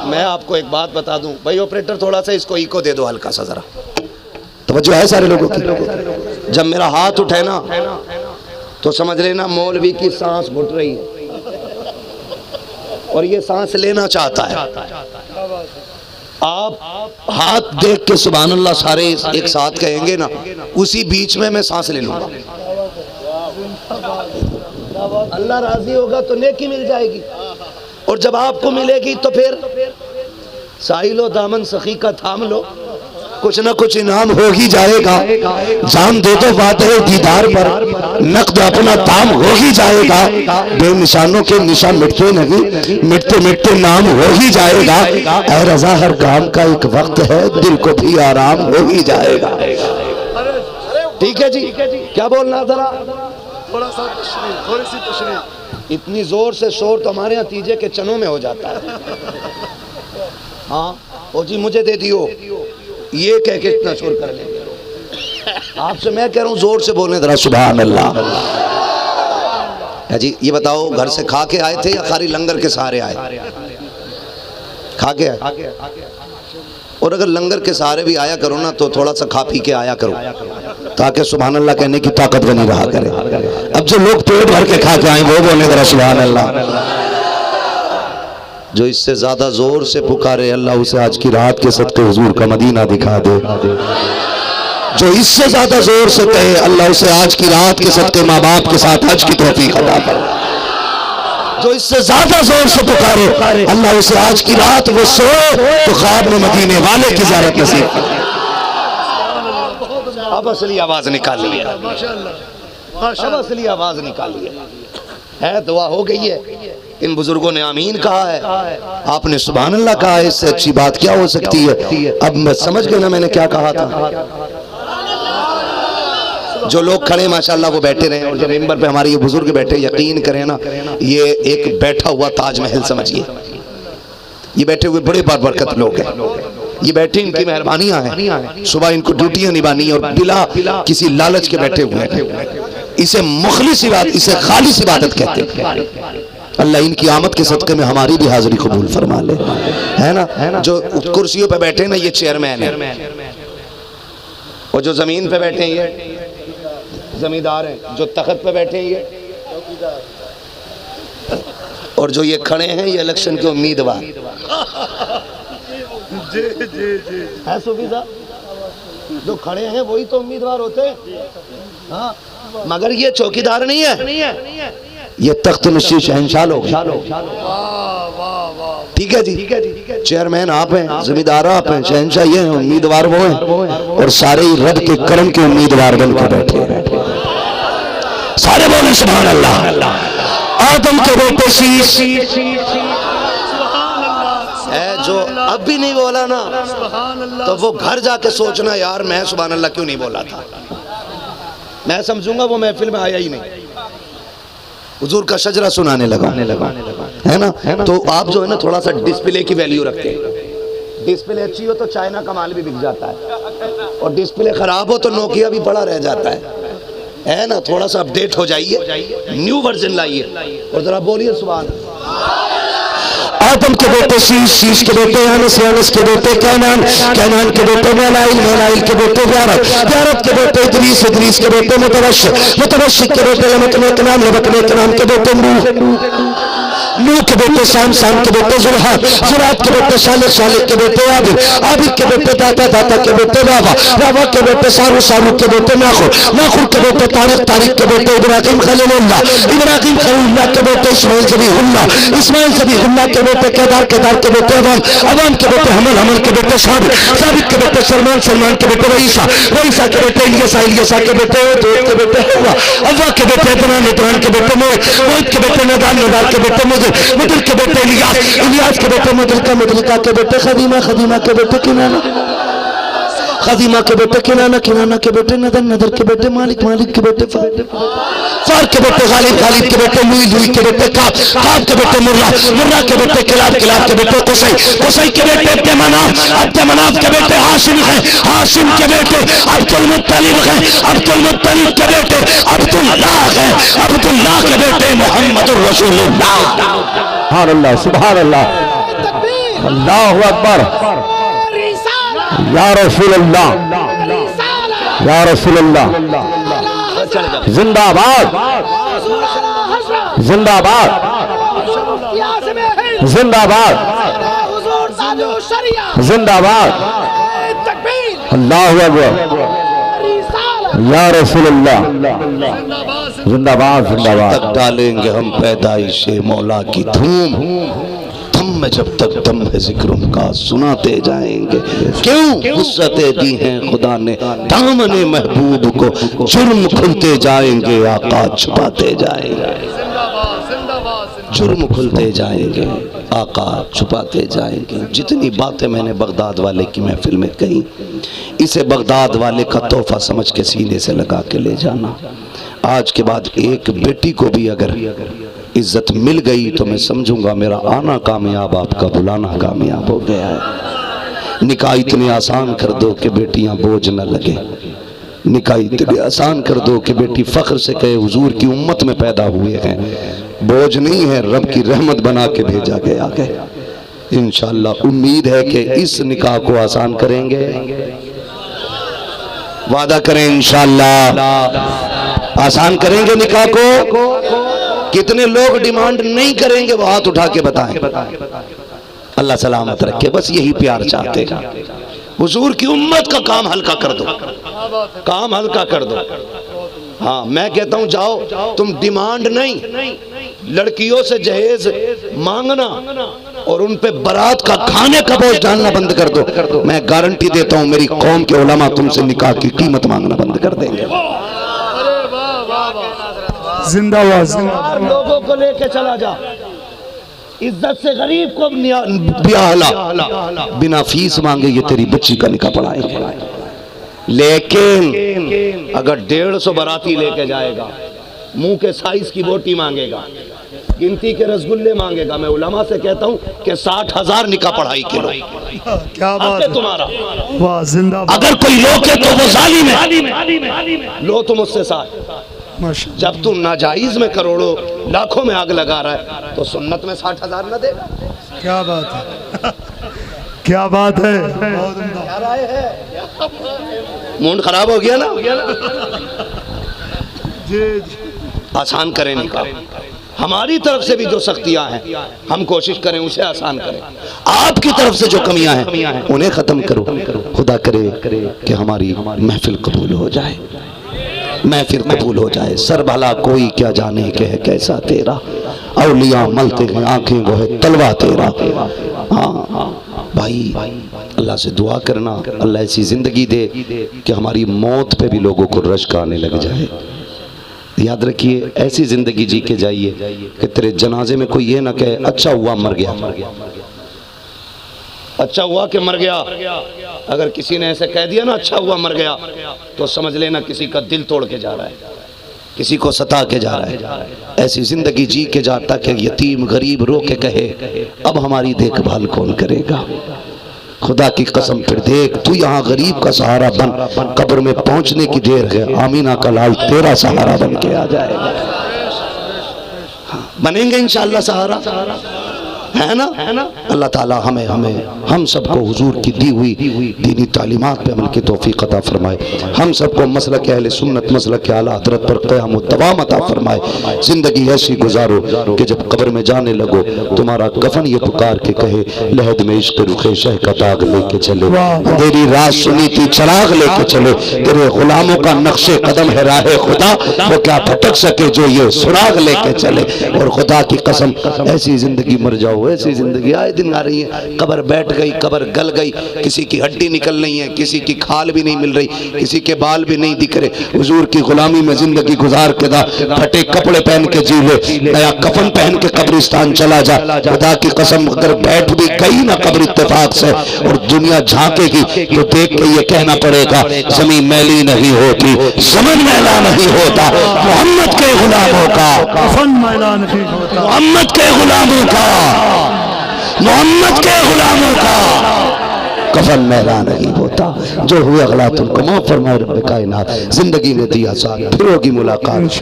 मैं आपको एक बात बता दूं, भाई ऑपरेटर थोड़ा सा इसको इको दे दो हल्का सा, जरा तवज्जो है सारे लोगों की। जब मेरा हाथ उठे ना तो समझ लेना मौलवी की सांस घुट रही है और ये सांस लेना चाहता है। आप हाथ देख के सुभान अल्लाह सारे एक साथ कहेंगे ना, उसी बीच में मैं सांस ले लूंगा। अल्लाह राजी होगा तो नेकी मिल जाएगी, और जब आपको मिलेगी तो फिर साहिलो दामन सखी का थाम लो, कुछ ना कुछ इनाम हो ही जाएगा। जान दे दो वादे दीदार पर, नकद अपना दाम हो ही जाएगा। बेनिशानों के निशान मिटते नहीं, मिटते मिटते नाम हो ही जाएगा। ऐ रजा हर काम का एक वक्त है, दिल को भी आराम हो ही जाएगा। ठीक है जी, क्या बोलना जरा थोड़ा सा तशरीह, थोड़ी सी तशरीह। इतनी जोर से शोर तो हमारे यहाँ तीजे के चनों में हो जाता है। हाँ ओ जी मुझे दे दियो, ये कह के इतना शोर कर लेंगे। आपसे मैं कह रहा हूँ जोर से बोलने जरा सुभान अल्लाह। जी ये बताओ, घर से खा के आए थे या खाली लंगर के सहारे आए? खा के आए। और अगर लंगर के सहारे भी आया करो ना तो थोड़ा सा खा पी के आया करो, ताकि सुभान अल्लाह कहने की ताकत बनी रहा करे। अब जो लोग पेट भर के खा के आए वो बोलने जरा सुभान अल्लाह। जो इससे ज्यादा जोर से पुकारे अल्लाह उसे आज की रात के सदके हुजूर का मदीना दिखा दे। जो इससे ज्यादा जोर से कहे अल्लाह उसे आज की रात के सदके माँ बाप के साथ हज की तौफीक अता करे। जो इससे ज्यादा जोर से पुकारे अल्लाह उसे आज की रात वो सो तो ख्वाब में मदीने वाले की ज़ियारत नसीब करे। अब असली आवाज निकालिए, अब असली आवाज निकालिए। है दुआ हो गई है, इन बुजुर्गों ने आमीन कहा है, आपने सुभान अल्लाह कहा है, इससे अच्छी बात क्या हो सकती है। अब मैं समझ गया ना मैंने क्या कहा था। जो लोग खड़े माशाल्लाह वो बैठे रहे, और जो मिंबर पे हमारे ये बुजुर्ग बैठे, यकीन करें ना ये एक बैठा हुआ ताजमहल समझिए। ये बैठे हुए बड़े बरकत लोग हैं, ये बैठे इनकी मेहरबानियां हैं, सुबह इनको ड्यूटियां निभानी और बिला किसी लालच के बैठे हुए हैं। इसे मुखलिस इबादत, इसे खालिस इबादत कहते हैं। अल्लाह इनकी आमद के सदक़े में हमारी भी हाजिरी कबूल फरमा ले, है ना। जो कुर्सियों पे बैठे ना ये चेयरमैन है, और जो जमीन पे बैठे ये जमींदार हैं, जो तख्त पे बैठे ये, और जो ये खड़े हैं ये इलेक्शन के उम्मीदवार। जी जी जी है सूफी साहब, जो खड़े हैं वही तो उम्मीदवार होते हैं। हाँ मगर ये चौकीदार नहीं है, ये तख्त नशीं शहंशाह लोग। ठीक है जी, चेयरमैन आप हैं, जमींदार आप हैं, शहंशाह ये हैं, उम्मीदवार वो हैं, और सारे ही रब के करम के उम्मीदवार बनकर बैठे हैं। सारे बोले सुभान अल्लाह। आदम के बेटे शीश है, जो अब भी नहीं बोला ना तो वो घर जाके सोचना यार मैं सुभान अल्लाह क्यों नहीं बोला था। मैं समझूंगा वो महफिल में आया ही नहीं, हुजूर का शजरा सुनाने लगा, है ना। तो आप जो है ना थोड़ा सा डिस्प्ले की वैल्यू रखते हैं। डिस्प्ले अच्छी हो तो चाइना का माल भी बिक जाता है, और डिस्प्ले खराब हो तो नोकिया भी बड़ा रह जाता है ना। थोड़ा सा अपडेट हो जाइए, न्यू वर्जन लाइए, और जरा बोलिए सुभान। आदम के बेटे शीश, शीश के बेटे अनस, अनस के बेटे कैनान, कैनान के बेटे मेलाइल, मेलाइल के बेटे यारत, यारत के बेटे इदरीस, इदरीस के बेटे मुतवश्शिक, मुतवश्शिक के बेटे लमत में कनान, लमत में कनान के बेटे नूह, नूह के बेटे शाम, शाम के बेटे जुल्हात, जुल्हात के बेटे शालिक, शालिक के बेटे आबिद, आबिद के बेटे दाता, दाता के बेटे रावा, रावा के बेटे सारू, सारू के बेटे नाखुर, नाखुर के बेटे तारिक, तारिक के बेटे इब्राहिम खलीलुल्लाह, इब्राहिम खलीलुल्लाह के बेटे इस्माइल ज़बीहुल्लाह, इस्माइल ज़बीहुल्लाह के बेटे केदार, केदार के बेटे अवाम, अवाम के बेटे हमल, हमल के बेटे साबित, साबित के बेटे सलमान, सलमान के बेटे रईसा, रईसा के बेटे इलियसा, इलियसा के बेटे दूध के बेटे हवा, अव्वा के बेटे इतरान, इतरान के बेटे मोहित, मोहित के बेटे नदान, नदान के बेटे मुदिर, मुदिर के बेटे इलियास, इलियास के बेटे मुदलिका, मुदलिका के बेटे खदीमा, खदीमा के बेटे किनाना, खदीमा के बेटे किनाना, किनाना के बेटे नदर, नदर के बेटे मालिक, मालिक के बेटे फार के बेटे गालिब, गालिब के बेटे लुई, लुई के बेटे काब, काब के बेटे मुर्रा, मुर्रा के बेटे किलाब, किलाब के बेटे कुसै, कुसै के बेटे अब्दे मनाफ, अब्दे मनाफ के बेटे हाशिम है, हाशिम के बेटे अब्दुल मुत्तलिब है, अब्दुल मुत्तलिब के बेटे अब्दुल्लाह है, अब्दुल्लाह के बेटे मोहम्मदुर रसूलुल्लाह। सुभान अल्लाह, सुभान अल्लाह, अल्लाहु अकबर, या रसूल अल्लाह, या रसूल अल्लाह। चले जाओ। जिंदाबाद जिंदाबाद जिंदाबाद जिंदाबाद। अल्लाहु अकबर या रसूलुल्लाह। जिंदाबाद जिंदाबाद। तक डालेंगे हम पैदाइशे मौला की धूम, दम में जब तक दम है जिक्र उनका सुनाते जाएंगे। क्यों वुसअतें दी हैं खुदा ने दामने महबूब को, जुर्म खुलते जाएंगे आका छुपाते जाएंगे। जुर्म खुलते जाएंगे आका छुपाते जाएंगे। जितनी बातें मैंने बगदाद वाले की महफिल में कही, इसे बगदाद वाले का तोहफा समझ के सीने से लगा के ले जाना। आज के बाद एक बेटी को भी अगर इज्जत मिल गई तो मैं समझूंगा मेरा आना कामयाब, आपका बुलाना कामयाब हो गया है। निकाह इतने आसान कर दो कि बेटियां बोझ न लगे। निकाह इतने आसान कर दो कि बेटी फख्र से कहे हुजूर की उम्मत में पैदा हुए हैं, बोझ नहीं है, रब की रहमत बना के भेजा गया है। इंशाअल्लाह उम्मीद है कि इस निकाह को आसान करेंगे। वादा करें इंशाअल्लाह आसान करेंगे निकाह को। कितने लोग डिमांड नहीं करेंगे वो हाथ उठा के बताएं। अल्लाह सलामत रखे, बस यही प्यार चाहते हैं। हुजूर की उम्मत का काम हल्का कर दो, काम हल्का कर दो। हाँ मैं कहता हूं जाओ, तुम डिमांड नहीं, लड़कियों से जहेज मांगना और उन पे बारात का खाने का बोझ डालना बंद कर दो। मैं गारंटी देता हूं मेरी कौम के उलमा तुमसे निकाह की कीमत मांगना बंद कर देंगे। जिंदाबाद। लोगों को लेके चला जा, इज्जत से गरीब को ब्याहला, बिना फीस मांगे ये तेरी बच्ची का निकाह पढ़ाएंगे। लेकिन अगर 150 बाराती लेके जाएगा, मुंह के साइज की बोटी मांगेगा, गिनती के रसगुल्ले मांगेगा, मैं उलमा से कहता हूं कि 60,000 निकाह पढ़ाई के लो। क्या बात है तुम्हारा। वाह जिंदाबाद। अगर कोई रोके तो वो जालिम है। लो तुम उससे 60। जब तू नाजायज में करोड़ों लाखों में आग लगा रहा है तो सुन्नत में 60,000 न दे। क्या बात है, क्या बात है। मूड खराब हो गया ना। जी आसान करें निकाह। हमारी तरफ से भी जो सख्तियां हैं हम कोशिश करें उसे आसान करें। आपकी तरफ से जो कमियां हैं उन्हें खत्म करो। खुदा करे कि हमारी महफिल कबूल हो जाए, महफिल कबूल हो जाए। सर भला कोई क्या जाने के है कैसा तेरा, औलिया मलते हैं आंखें वो है तलवा तेरा। हाँ भाई अल्लाह से दुआ करना अल्लाह ऐसी जिंदगी दे कि हमारी मौत पे भी लोगों को रश्क आने लग जाए। याद रखिए ऐसी जिंदगी जी के जाइए कि तेरे जनाजे में कोई ये ना कहे अच्छा हुआ मर गया, अच्छा हुआ कि मर गया। अगर किसी ने ऐसे कह दिया ना अच्छा हुआ मर गया, तो समझ लेना किसी का दिल तोड़ के जा रहा है, किसी को सता के जा रहा है। ऐसी जिंदगी जी के जाता कि यतीम गरीब रो के कहे अब हमारी देखभाल कौन करेगा। खुदा की कसम फिर देख तू यहाँ गरीब का सहारा बन, कब्र में पहुंचने की देर है आमीना का लाल तेरा सहारा बन के आ जाएगा। बनेंगे इंशाअल्लाह सहारा, है ना। अल्लाह ताला हमें हम सबको हुजूर की दी हुई दीनी तालीमात पे अमल की तौफीक अता फरमाए। हम सबको मसलक अहले सुन्नत मसलक आला हज़रत पर क़याम व दवाम अता फरमाए। जिंदगी ऐसी गुजारो कि जब कब्र में जाने लगो तुम्हारा कफन ये पुकार के कहे लहद में इश्क रुखे शह का दाग लेके चले, तेरी रात सुनी थी चराग लेके चले, तेरे गुलामों का नक्शे कदम है राहे खुदा, वो क्या भटक सके जो ये सुराग लेके चले। और खुदा की कसम ऐसी जिंदगी मर जाओ, ऐसी जिंदगी आए दिन आ रही है। कब्र बैठ गई, कब्र गल गई, किसी की हड्डी निकल रही है, किसी की खाल भी नहीं मिल रही, किसी के बाल भी नहीं दिख रहे। हुजूर की गुलामी में जिंदगी गुजार के दा फटे कपड़े पहन के जी ले, नया कफन पहन के कब्रिस्तान चला जा। खुदा की कसम अगर बैठ भी गई ना कब्र इत्तेफाक से और दुनिया झांकेगी तो देख के ये कहना पड़ेगा जमीन मैली नहीं होती, ज़मीन मैला नहीं होता, मोहम्मद के गुलामों का कफन मैला नहीं होता, मोहम्मद के गुलामों का, मोहम्मद के गुलामों का कफन मैला नहीं होता। जो हुए अगला तुमको माफ फरमाए रब्बे कायनात। जिंदगी में दिया साथ फिर होगी मुलाकात।